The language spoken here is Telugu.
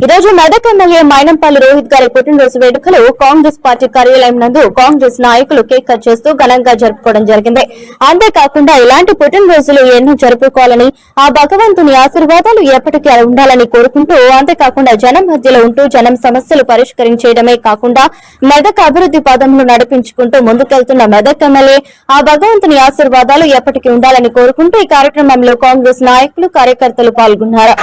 ఈ రోజు మెదక్ ఎమ్మెల్యే మైనంపల్లి రోహిత్ గారి పుట్టినరోజు వేడుకలు కాంగ్రెస్ పార్టీ కార్యాలయం నందు కాంగ్రెస్ నాయకులు కేక్ కట్ చేస్తూ ఘనంగా జరుపుకోవడం జరిగింది. అంతేకాకుండా ఇలాంటి పుట్టినరోజులు ఎన్నో జరుపుకోవాలని, ఆ భగవంతుని ఆశీర్వాదాలు ఎప్పటికీ ఉండాలని కోరుకుంటూ, అంతేకాకుండా జనం మధ్యలో ఉంటూ జనం సమస్యలు పరిష్కరించేయడమే కాకుండా మెదక్ అభివృద్ధి పదంలో నడిపించుకుంటూ ముందుకెళ్తున్న మెదక్ ఎమ్మెల్యే ఆ భగవంతుని ఆశీర్వాదాలు ఎప్పటికీ ఉండాలని కోరుకుంటూ ఈ కార్యక్రమంలో కాంగ్రెస్ నాయకులు కార్యకర్తలు పాల్గొన్నారు.